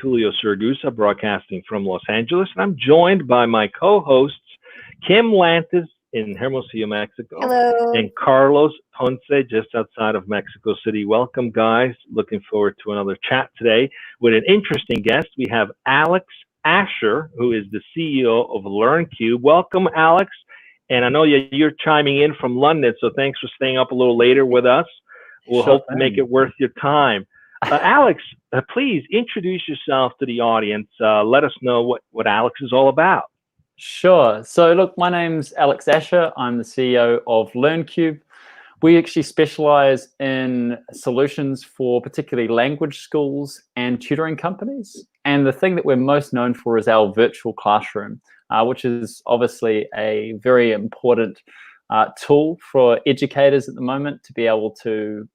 Tulio Siragusa, broadcasting from Los Angeles, and I'm joined by my co-hosts, Kim Lantis in Hermosillo, Mexico, Hello. and Carlos Ponce, just outside of Mexico City. Welcome, guys. Looking forward to another chat today with an interesting guest. We have Alex Asher, who is the CEO of LearnCube. Welcome, Alex. And I know you're chiming in from London, so thanks for staying up a little later with us. We'll hope to make it worth your time. Alex, please introduce yourself to the audience. Let us know what Alex is all about. Sure. So look, my name's Alex Asher. I'm the CEO of LearnCube. We actually specialize in solutions for particularly language schools and tutoring companies. And the thing that we're most known for is our virtual classroom, which is obviously a very important tool for educators at the moment to be able to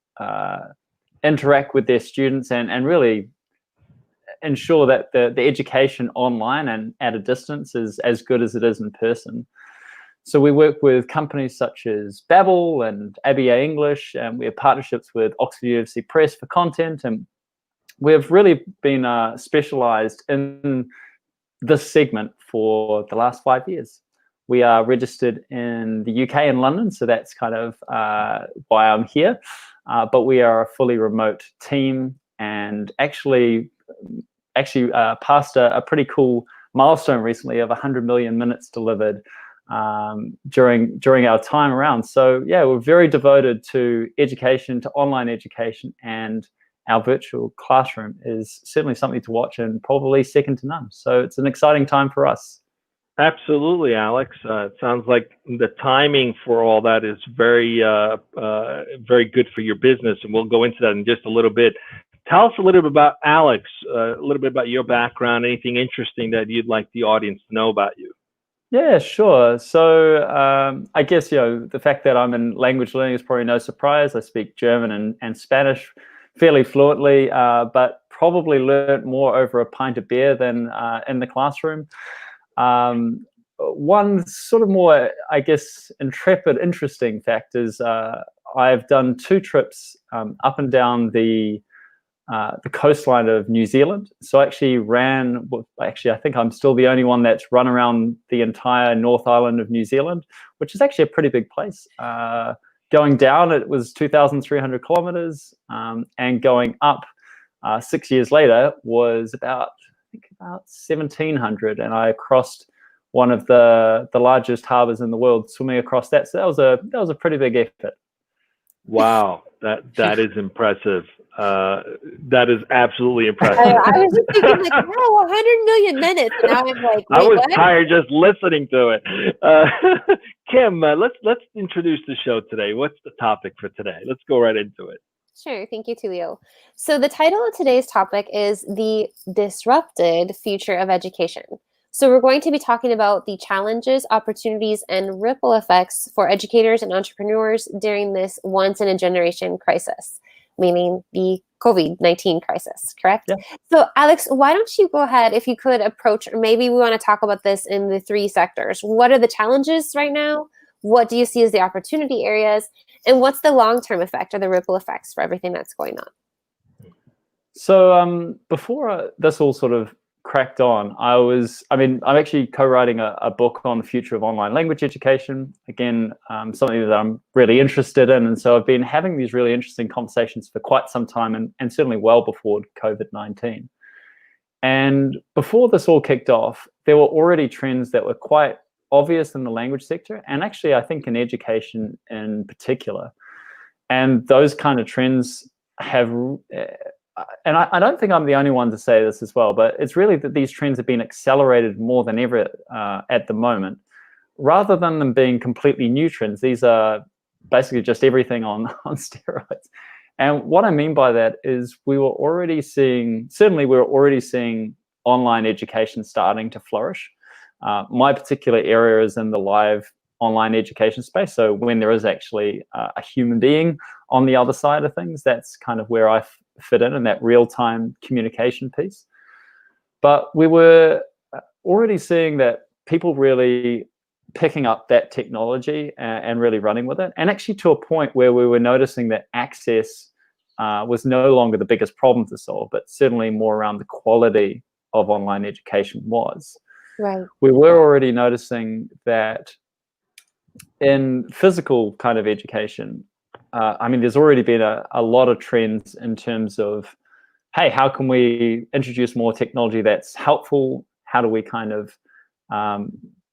interact with their students and really ensure that the education online and at a distance is as good as it is in person. So we work with companies such as Babbel and ABA English, and we have partnerships with Oxford University Press for content, and we've really been specialized in this segment for the last 5 years. We are registered in the UK and London, so that's kind of why I'm here. But we are a fully remote team, and actually passed a pretty cool milestone recently of 100 million minutes delivered during our time around. So yeah, we're very devoted to education, to online education, and our virtual classroom is certainly something to watch and probably second to none. So it's an exciting time for us. Absolutely, Alex. It sounds like the timing for all that is very good for your business, and we'll go into that in just a little bit. Tell us a little bit about Alex, a little bit about your background, anything interesting that you'd like the audience to know about you. Yeah, sure. So I guess, the fact that I'm in language learning is probably no surprise. I speak German and Spanish fairly fluently, but probably learned more over a pint of beer than in the classroom. One sort of more, I guess, intrepid, interesting fact is I've done 2 trips up and down the coastline of New Zealand. So I actually I think I'm still the only one that's run around the entire North Island of New Zealand, which is actually a pretty big place. Going down, it was 2,300 kilometers, and going up 6 years later was about 1,700, and I crossed one of the largest harbors in the world, swimming across that. So that was a pretty big effort. Wow, that is impressive. That is absolutely impressive. I was just thinking, like, wow, 100 million minutes. And now I'm like, I was what? tired just listening to it. Kim, let's introduce the show today. What's the topic for today? Let's go right into it. Sure. Thank you, Tulio. So the title of today's topic is The Disrupted Future of Education. So we're going to be talking about the challenges, opportunities, and ripple effects for educators and entrepreneurs during this once-in-a-generation crisis, meaning the COVID-19 crisis, correct? Yeah. So Alex, why don't you go ahead, if you could approach, or maybe we want to talk about this in the 3 sectors. What are the challenges right now? What do you see as the opportunity areas? And what's the long-term effect or the ripple effects for everything that's going on? So before this all sort of cracked on, I'm actually co-writing a book on the future of online language education. Again, something that I'm really interested in. And so I've been having these really interesting conversations for quite some time, and certainly well before COVID-19. And before this all kicked off, there were already trends that were quite obvious in the language sector, and actually I think in education in particular. And those kind of trends have, and I don't think I'm the only one to say this as well, but it's really that these trends have been accelerated more than ever at the moment. Rather than them being completely new trends, these are basically just everything on steroids. And what I mean by that is we were already seeing online education starting to flourish. My particular area is in the live online education space. So when there is actually a human being on the other side of things, that's kind of where I fit in that real-time communication piece. But we were already seeing that people really picking up that technology and really running with it. And actually to a point where we were noticing that access was no longer the biggest problem to solve, but certainly more around the quality of online education was. Right. We were already noticing that in physical kind of education, I mean, there's already been a lot of trends in terms of, hey, how can we introduce more technology that's helpful? How do we kind of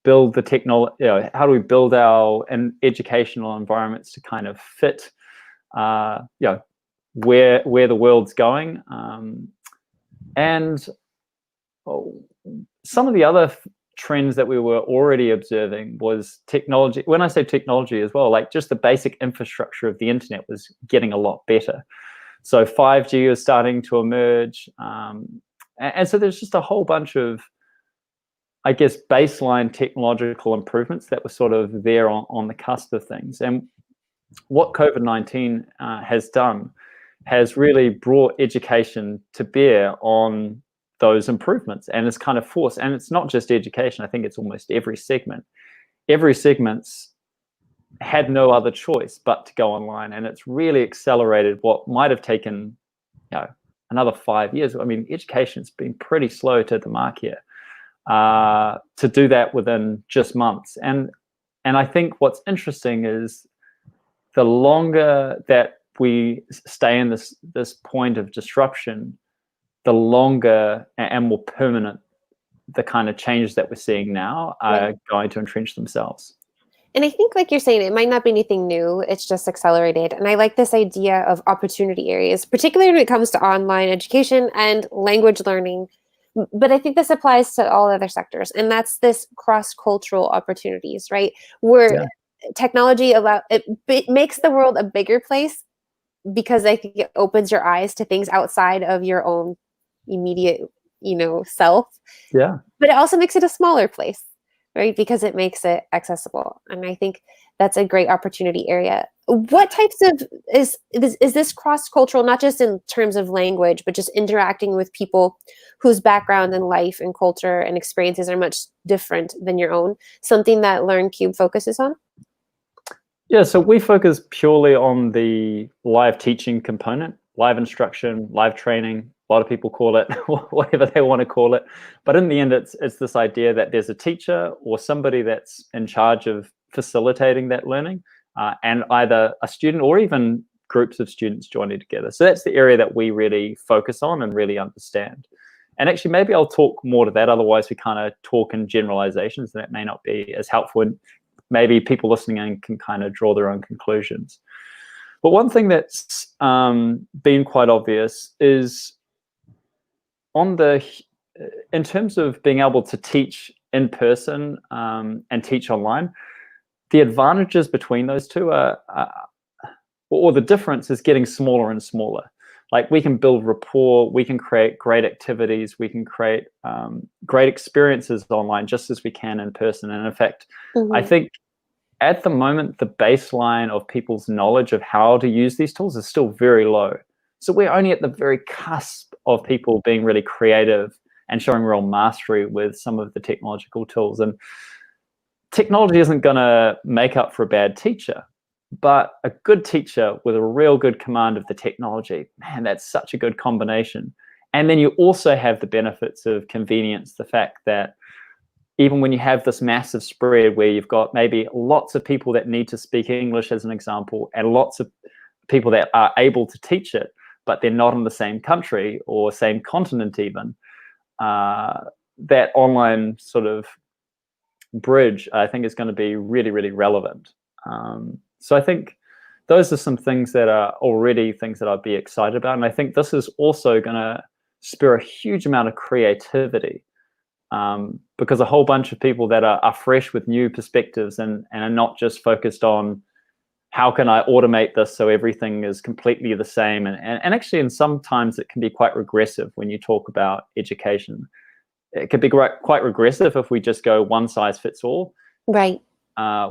build the technology, how do we build our educational environments to kind of fit, where the world's going? And some of the other trends that we were already observing was technology. When I say technology as well, like just the basic infrastructure of the internet was getting a lot better. So 5G is starting to emerge. And so there's just a whole bunch of, I guess, baseline technological improvements that were sort of there on the cusp of things. And what COVID-19 has done has really brought education to bear on those improvements, and it's kind of forced. And it's not just education. I think it's almost every segment. Every segment's had no other choice but to go online, and it's really accelerated what might have taken, another 5 years. I mean, education's been pretty slow to the mark here to do that within just months. And I think what's interesting is the longer that we stay in this point of disruption, the longer and more permanent the kind of changes that we're seeing now are going to entrench themselves. And I think, like you're saying, it might not be anything new. It's just accelerated. And I like this idea of opportunity areas, particularly when it comes to online education and language learning. But I think this applies to all other sectors. And that's this cross-cultural opportunities, right? Where technology it makes the world a bigger place, because I think it opens your eyes to things outside of your own immediate, self. Yeah. But it also makes it a smaller place, right? Because it makes it accessible. And I think that's a great opportunity area. What types of, is this cross-cultural, not just in terms of language, but just interacting with people whose background and life and culture and experiences are much different than your own, something that LearnCube focuses on? Yeah, so we focus purely on the live teaching component, live instruction, live training. A lot of people call it whatever they want to call it. But in the end, it's this idea that there's a teacher or somebody that's in charge of facilitating that learning, and either a student or even groups of students joining together. So that's the area that we really focus on and really understand. And actually, maybe I'll talk more to that. Otherwise, we kind of talk in generalizations, and that may not be as helpful. And maybe people listening in can kind of draw their own conclusions. But one thing that's been quite obvious is in terms of being able to teach in person and teach online, the advantages between those two or the difference is getting smaller and smaller. Like, we can build rapport, we can create great activities, we can create great experiences online just as we can in person. And in fact, I think at the moment, the baseline of people's knowledge of how to use these tools is still very low. So we're only at the very cusp of people being really creative and showing real mastery with some of the technological tools. And technology isn't going to make up for a bad teacher, but a good teacher with a real good command of the technology, man, that's such a good combination. And then you also have the benefits of convenience, the fact that even when you have this massive spread where you've got maybe lots of people that need to speak English, as an example, and lots of people that are able to teach it, but they're not in the same country or same continent even, that online sort of bridge, I think, is going to be really, really relevant. So I think those are some things that are already things that I'd be excited about. And I think this is also going to spur a huge amount of creativity, because a whole bunch of people that are fresh with new perspectives and are not just focused on how can I automate this so everything is completely the same. And actually, in sometimes it can be quite regressive when you talk about education. It could be quite regressive if we just go one size fits all. Right.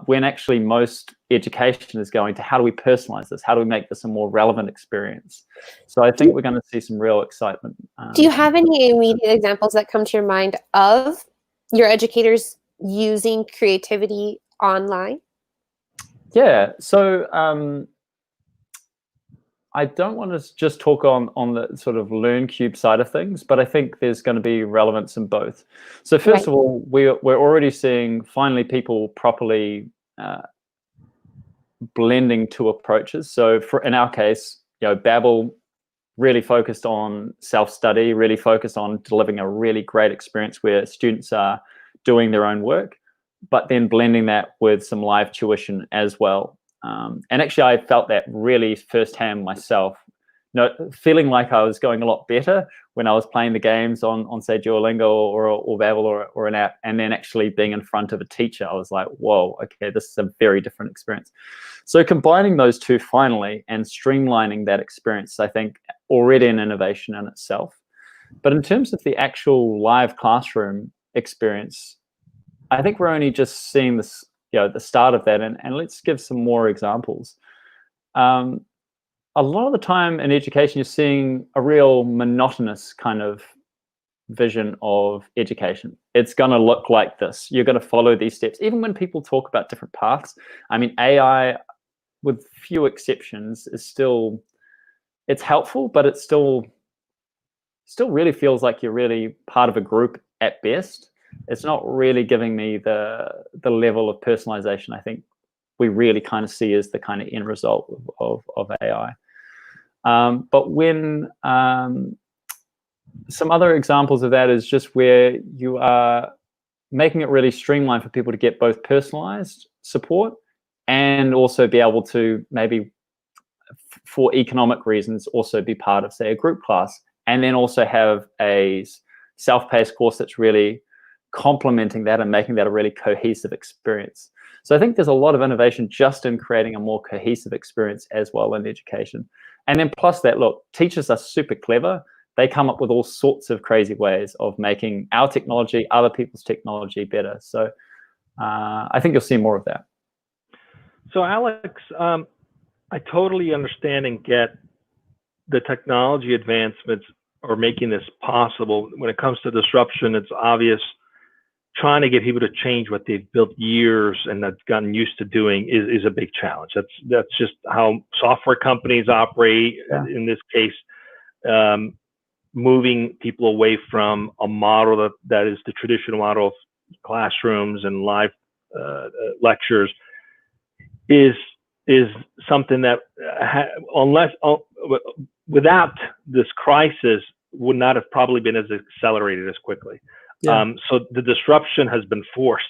When actually most education is going to, how do we personalize this? How do we make this a more relevant experience? So I think we're going to see some real excitement. Do you have any immediate examples that come to your mind of your educators using creativity online? Yeah. So I don't want to just talk on the sort of LearnCube side of things, but I think there's going to be relevance in both. So first of all, we're already seeing finally people properly blending two approaches. So in our case, Babbel really focused on self-study, really focused on delivering a really great experience where students are doing their own work, but then blending that with some live tuition as well. And actually, I felt that really firsthand myself, feeling like I was going a lot better when I was playing the games on say, Duolingo or Babbel or an app, and then actually being in front of a teacher. I was like, whoa, okay, this is a very different experience. So combining those two finally and streamlining that experience, I think, already an innovation in itself. But in terms of the actual live classroom experience, I think we're only just seeing this, the start of that, and let's give some more examples. A lot of the time in education, you're seeing a real monotonous kind of vision of education. It's going to look like this. You're going to follow these steps. Even when people talk about different paths, I mean, AI, with few exceptions, is still, it's helpful, but it still really feels like you're really part of a group at best. It's not really giving me the level of personalization I think we really kind of see as the kind of end result of AI. But when some other examples of that is just where you are making it really streamlined for people to get both personalized support and also be able to maybe, for economic reasons, also be part of, say, a group class, and then also have a self-paced course that's really complementing that and making that a really cohesive experience. So I think there's a lot of innovation just in creating a more cohesive experience as well in education. And then plus that, look, teachers are super clever. They come up with all sorts of crazy ways of making our technology, other people's technology better. So I think you'll see more of that. So Alex, I totally understand and get the technology advancements are making this possible. When it comes to disruption, it's obvious trying to get people to change what they've built years and have gotten used to doing is a big challenge. That's just how software companies operate. Yeah. In this case, moving people away from a model that is the traditional model of classrooms and live lectures is something that without this crisis would not have probably been as accelerated as quickly. Yeah. So the disruption has been forced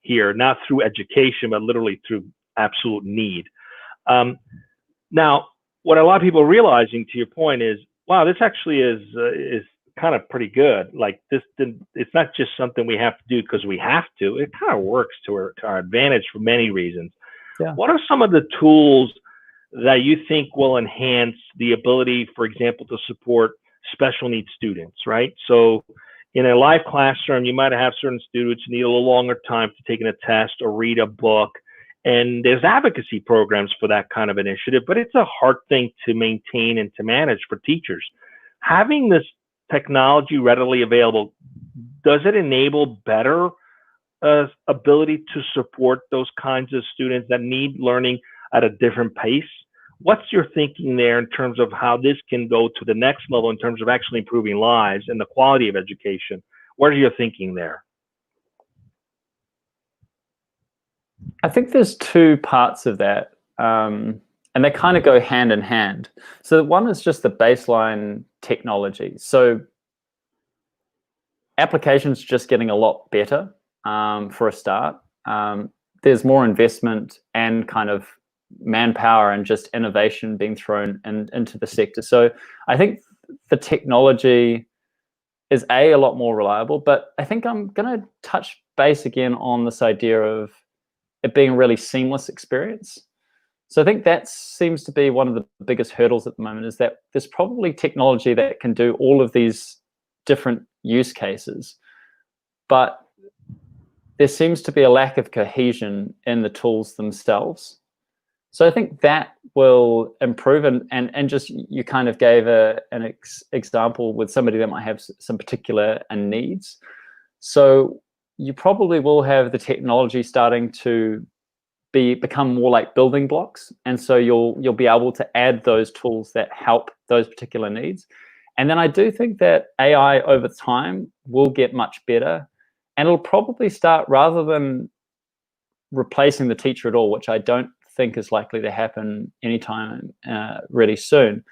here, not through education, but literally through absolute need. Now, what a lot of people are realizing, to your point, is, wow, this actually is kind of pretty good. Like it's not just something we have to do because we have to. It kind of works to our advantage for many reasons. Yeah. What are some of the tools that you think will enhance the ability, for example, to support special needs students, right? So in a live classroom, you might have certain students need a little longer time to take a test or read a book. And there's advocacy programs for that kind of initiative, but it's a hard thing to maintain and to manage for teachers. Having this technology readily available, does it enable better ability to support those kinds of students that need learning at a different pace? What's your thinking there in terms of how this can go to the next level in terms of actually improving lives and the quality of education? What are your thinking there? I think there's two parts of that, and they kind of go hand in hand. So one is just the baseline technology. So applications just getting a lot better for a start. There's more investment and kind of manpower and just innovation being thrown into the sector. So I think the technology is a lot more reliable, but I think I'm going to touch base again on this idea of it being a really seamless experience. So I think that seems to be one of the biggest hurdles at the moment, is that there's probably technology that can do all of these different use cases, but there seems to be a lack of cohesion in the tools themselves. So I think that will improve, and just you kind of gave an example with somebody that might have some particular needs. So you probably will have the technology starting to become more like building blocks, and so you'll be able to add those tools that help those particular needs. And then I do think that AI over time will get much better, and it'll probably start, rather than replacing the teacher at all, which I don't think is likely to happen anytime really soon.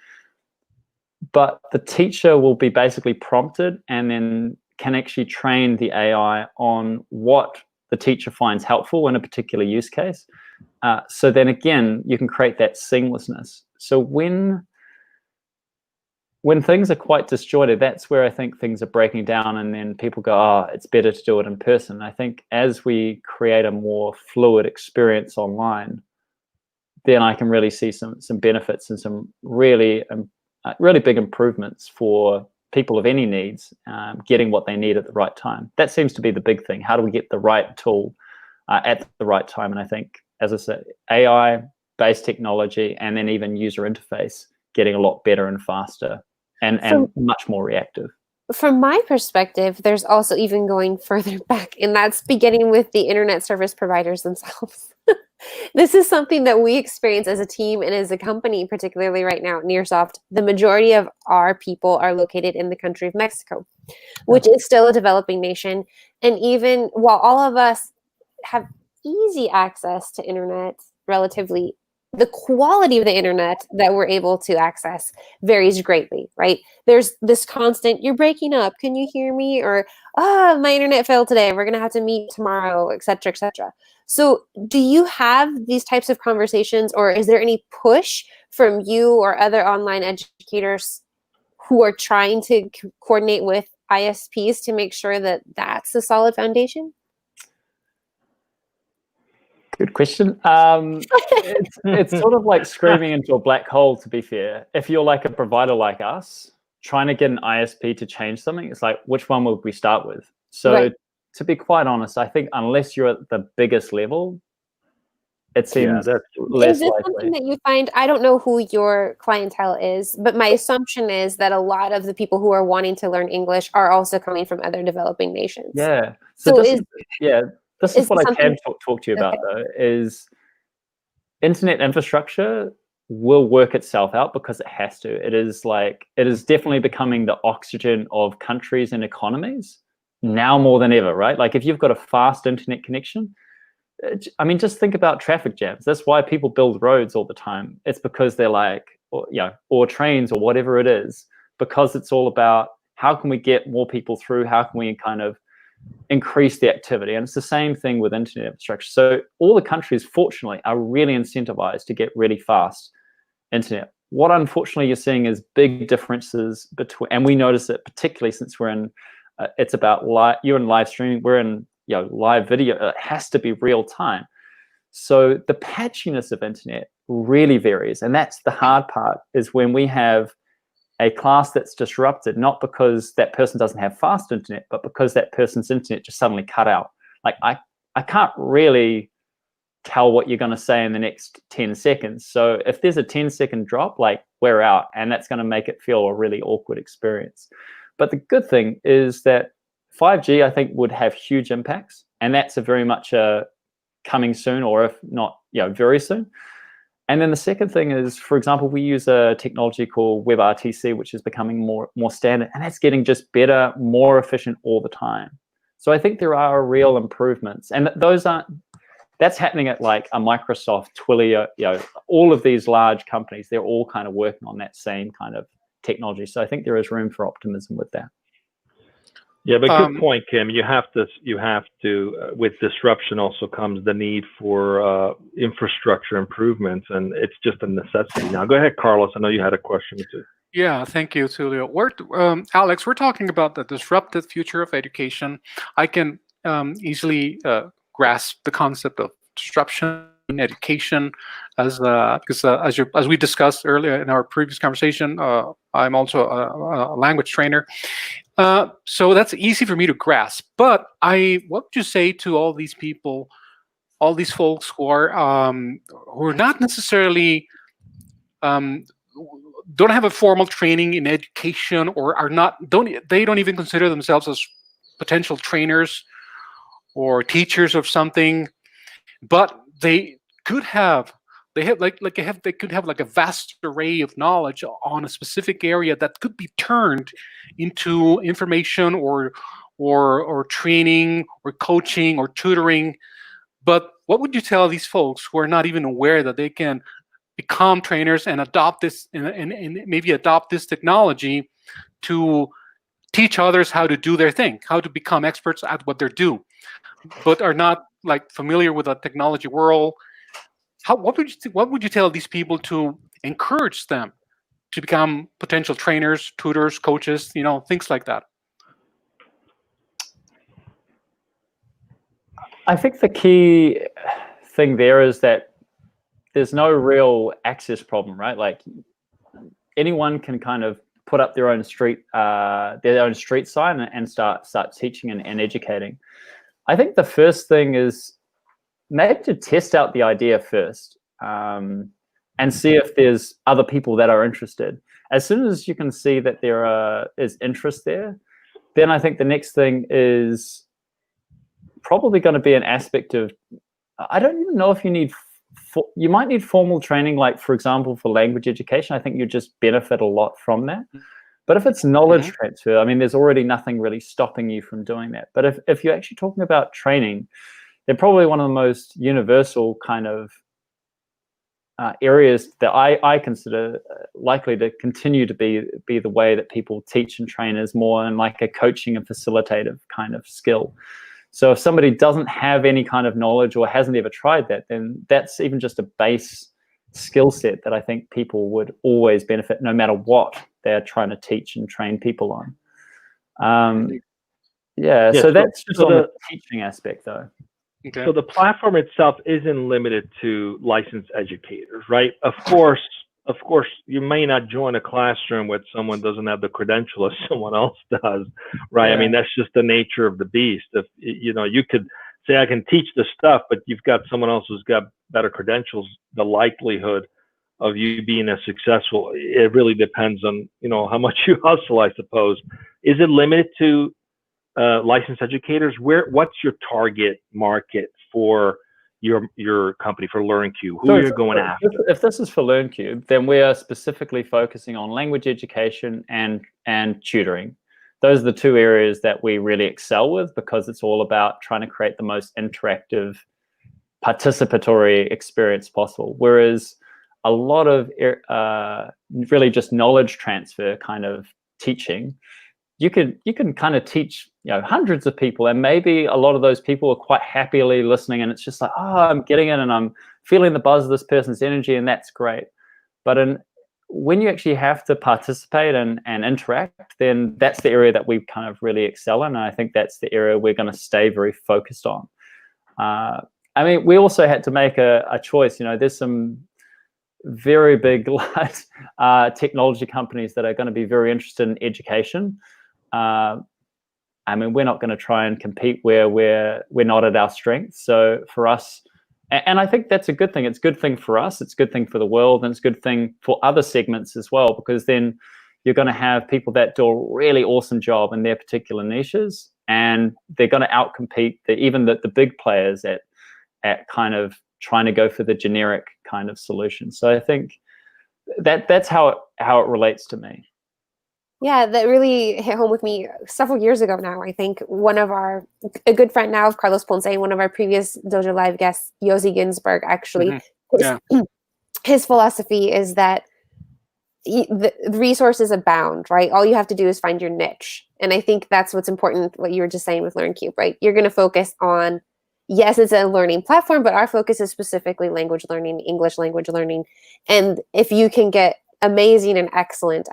But the teacher will be basically prompted and then can actually train the AI on what the teacher finds helpful in a particular use case. So then again, you can create that seamlessness. So when things are quite disjointed, that's where I think things are breaking down, and then people go, oh, it's better to do it in person. I think as we create a more fluid experience online, then I can really see some benefits and some really big improvements for people of any needs, getting what they need at the right time. That seems to be the big thing. How do we get the right tool at the right time? And I think, as I said, AI-based technology and then even user interface getting a lot better and faster and much more reactive. From my perspective, there's also even going further back, and that's beginning with the internet service providers themselves. This is something that we experience as a team and as a company, particularly right now at Nearsoft. The majority of our people are located in the country of Mexico, which is still a developing nation. And even while all of us have easy access to internet, relatively, the quality of the internet that we're able to access varies greatly, right? There's this constant, you're breaking up, can you hear me? Or, my internet failed today, we're gonna have to meet tomorrow, et cetera, et cetera. So do you have these types of conversations, or is there any push from you or other online educators who are trying to coordinate with ISPs to make sure that that's a solid foundation? Good question. It's sort of like screaming into a black hole, to be fair. If you're like a provider like us, trying to get an ISP to change something, it's like, which one would we start with? So Right. To be quite honest, I think unless you're at the biggest level, it seems less Is this likely. something that you find, I don't know who your clientele is, but my assumption is that a lot of the people who are wanting to learn English are also coming from other developing nations. Yeah. So This is what I can talk to you about, though, is internet infrastructure will work itself out because it has to. It is definitely becoming the oxygen of countries and economies now more than ever, right? Like if you've got a fast internet connection, I mean, just think about traffic jams. That's why people build roads all the time. It's because they're like, or trains or whatever it is, because it's all about how can we get more people through? How can we kind of increase the activity? And it's the same thing with internet infrastructure. So all the countries, fortunately, are really incentivized to get really fast internet. What unfortunately you're seeing is big differences between, and we notice it particularly since we're in, it's about you're in live streaming, we're in live video. It has to be real time. So the patchiness of internet really varies, and that's the hard part, is when we have a class that's disrupted, not because that person doesn't have fast internet, but because that person's internet just suddenly cut out. Like I can't really tell what you're going to say in the next 10 seconds. So if there's a 10-second drop, like we're out, and that's going to make it feel a really awkward experience. But the good thing is that 5G, I think, would have huge impacts, and that's a very much coming soon, or if not, very soon. And then the second thing is, for example, we use a technology called WebRTC, which is becoming more standard, and that's getting just better, more efficient all the time. So I think there are real improvements, and that's happening at like a Microsoft, Twilio, all of these large companies. They're all kind of working on that same kind of technology. So I think there is room for optimism with that. Yeah, but good point, Kim. You have to. With disruption also comes the need for infrastructure improvements, and it's just a necessity. Now, go ahead, Carlos. I know you had a question too. Yeah, thank you, Tulio. Alex, we're talking about the disrupted future of education. I can easily grasp the concept of disruption in education, because as we discussed earlier in our previous conversation, I'm also a language trainer. So that's easy for me to grasp. But what would you say to all these people, all these folks who are not necessarily don't have a formal training in education, or they don't even consider themselves as potential trainers or teachers of something, but they could have they could have like a vast array of knowledge on a specific area that could be turned into information or training or coaching or tutoring. But what would you tell these folks who are not even aware that they can become trainers and adopt this and maybe adopt this technology to teach others how to do their thing, how to become experts at what they do, but are not like familiar with the technology world? What would you tell these people to encourage them to become potential trainers, tutors, coaches, things like that? I think the key thing there is that there's no real access problem, right? Like anyone can kind of put up their own street sign and start teaching and educating. I think the first thing is maybe to test out the idea first, and see if there's other people that are interested. As soon as you can see that there is interest there, then I think the next thing is probably going to be an aspect of, I don't even know if you might need formal training, like for example, for language education. I think you just benefit a lot from that. But if it's knowledge transfer, I mean, there's already nothing really stopping you from doing that. But if you're actually talking about training, they're probably one of the most universal kind of areas that I consider likely to continue to be the way that people teach and train, is more in like a coaching and facilitative kind of skill. So if somebody doesn't have any kind of knowledge or hasn't ever tried that, then that's even just a base skill set that I think people would always benefit, no matter what they're trying to teach and train people on. So that's just on the teaching aspect, though. Okay. So the platform itself isn't limited to licensed educators, right? Of course, you may not join a classroom where someone doesn't have the credential as someone else does, right? Yeah. I mean, that's just the nature of the beast. If you could say I can teach the stuff, but you've got someone else who's got better credentials, the likelihood of you being as successful, it really depends on how much you hustle, I suppose. Is it limited to licensed educators? What's your target market for your company, for LearnCube? Who are you going after? If this is for LearnCube, then we are specifically focusing on language education and tutoring. Those are the two areas that we really excel with, because it's all about trying to create the most interactive, participatory experience possible. Whereas a lot of really just knowledge transfer kind of teaching, you can kind of teach hundreds of people, and maybe a lot of those people are quite happily listening, and it's just like, oh, I'm getting it and I'm feeling the buzz of this person's energy, and that's great. But when you actually have to participate and interact, then that's the area that we kind of really excel in, and I think that's the area we're going to stay very focused on. I mean, we also had to make a choice. There's some very big technology companies that are going to be very interested in education. I mean, we're not going to try and compete where we're not at our strength. So for us, and I think that's a good thing. It's a good thing for us. It's a good thing for the world, and it's a good thing for other segments as well, because then you're going to have people that do a really awesome job in their particular niches, and they're going to outcompete even the big players at kind of trying to go for the generic kind of solution. So I think that's how it relates to me. Yeah, that really hit home with me several years ago now. I think a good friend now of Carlos Ponce, one of our previous DojoLIVE guests, Yossi Ginsberg, actually, his philosophy is that the resources abound, right? All you have to do is find your niche. And I think that's what's important, what you were just saying with LearnCube, right? You're going to focus on, yes, it's a learning platform, but our focus is specifically language learning, English language learning. And if you can get amazing and excellent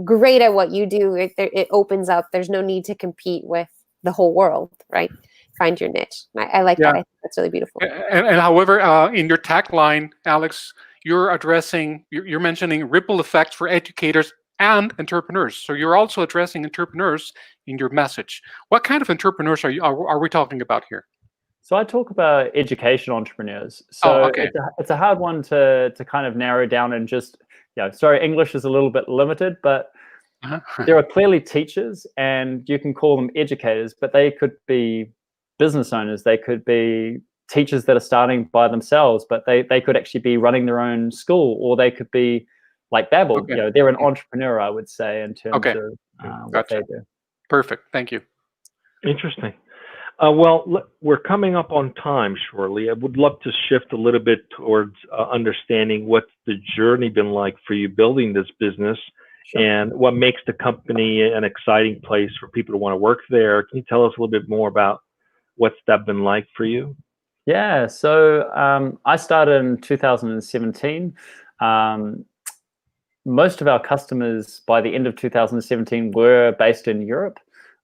great at what you do, it opens up. There's no need to compete with the whole world, right? Find your niche. I like that. I think that's really beautiful. And however, in your tagline, Alex, you're mentioning ripple effects for educators and entrepreneurs. So you're also addressing entrepreneurs in your message. What kind of entrepreneurs are we talking about here? So I talk about education entrepreneurs. So it's a hard one to kind of narrow down and just, sorry, English is a little bit limited, but there are clearly teachers, and you can call them educators, but they could be business owners. They could be teachers that are starting by themselves, but they could actually be running their own school, or they could be like Babel. Okay. You know, they're an entrepreneur, I would say, in terms Okay. of what Gotcha. they do. Perfect. Thank you. Interesting. Well, we're coming up on time shortly. I would love to shift a little bit towards understanding what's the journey been like for you building this business, Sure. and what makes the company an exciting place for people to want to work there. Can you tell us a little bit more about what's that been like for you? Yeah, so I started in 2017. Most of our customers by the end of 2017 were based in Europe.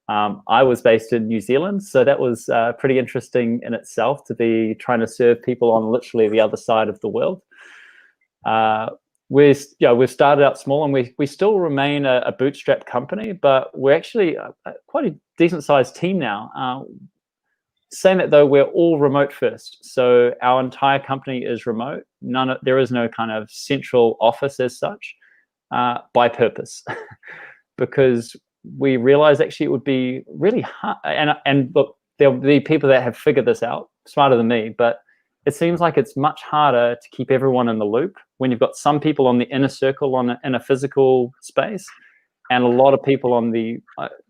I was based in New Zealand, so that was pretty interesting in itself to be trying to serve people on literally the other side of the world. We've started out small, and we still remain a bootstrap company, but we're actually quite a decent sized team now. Saying that though, we're all remote first, so our entire company is remote. There is no kind of central office as such, by purpose, because we realized actually it would be really hard. And look, there'll be people that have figured this out smarter than me, but it seems like it's much harder to keep everyone in the loop when you've got some people on the inner circle in a physical space, and a lot of people on the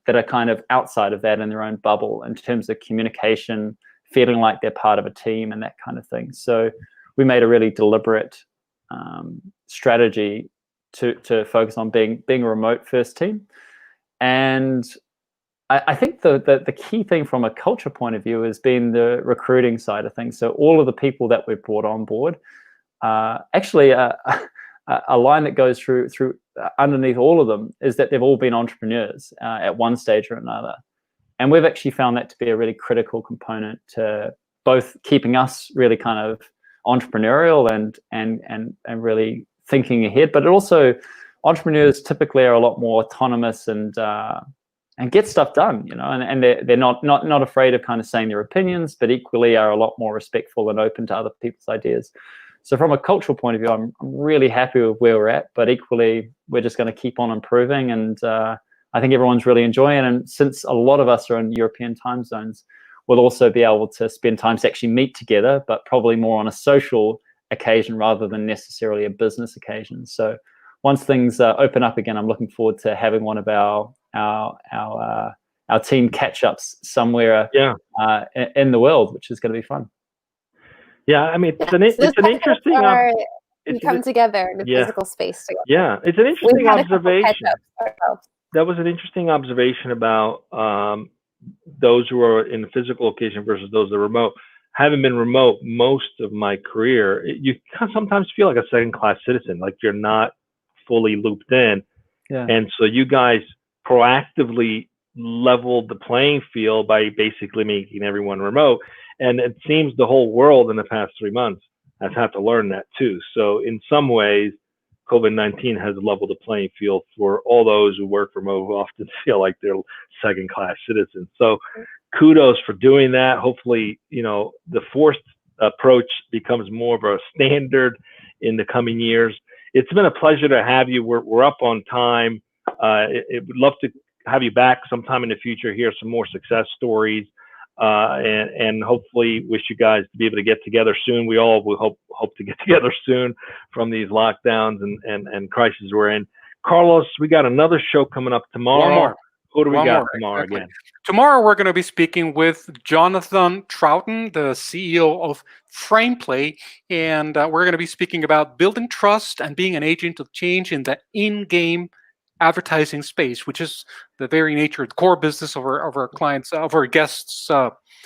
that are kind of outside of that in their own bubble in terms of communication, feeling like they're part of a team and that kind of thing. So we made a really deliberate strategy to focus on being a remote first team. And I think the key thing from a culture point of view has been the recruiting side of things. So all of the people that we've brought on board, actually a line that goes through underneath all of them is that they've all been entrepreneurs at one stage or another. And we've actually found that to be a really critical component to both keeping us really kind of entrepreneurial and really thinking ahead, but also entrepreneurs typically are a lot more autonomous and get stuff done, you know, and they're not afraid of kind of saying their opinions, but equally are a lot more respectful and open to other people's ideas. So from a cultural point of view, I'm really happy with where we're at, but equally we're just going to keep on improving, and I think everyone's really enjoying it. And since a lot of us are in European time zones, we'll also be able to spend time to actually meet together, but probably more on a social occasion rather than necessarily a business occasion. So once things open up again, I'm looking forward to having one of our team catch-ups somewhere in the world, which is going to be fun. Yeah, I mean, it's an interesting. We come together in a physical space together. Yeah, it's an interesting observation. That was an interesting observation about those who are in the physical location versus those that are remote. Having been remote most of my career, you sometimes feel like a second-class citizen, like you're not fully looped in. Yeah. And so you guys proactively leveled the playing field by basically making everyone remote. And it seems the whole world in the past 3 months has had to learn that too. So in some ways, COVID-19 has leveled the playing field for all those who work remote, who often feel like they're second-class citizens. So kudos for doing that. Hopefully, you know, the forced approach becomes more of a standard in the coming years. It's been a pleasure to have you. We're up on time. Would love to have you back sometime in the future, hear some more success stories, and hopefully wish you guys to be able to get together soon. We all will hope to get together soon from these lockdowns and crises we're in. Carlos, we got another show coming up tomorrow. One more. Who do we got tomorrow again? Tomorrow we're going to be speaking with Jonathan Troughton, the CEO of FramePlay, and we're going to be speaking about building trust and being an agent of change in the in-game advertising space, which is the very nature, the core business of our clients, of our guests'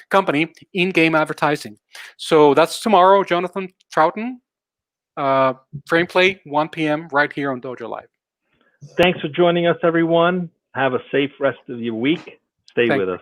company, in-game advertising. So that's tomorrow, Jonathan Troughton, FramePlay, 1 p.m. right here on DojoLIVE. Thanks for joining us, everyone. Have a safe rest of your week. Stay with us.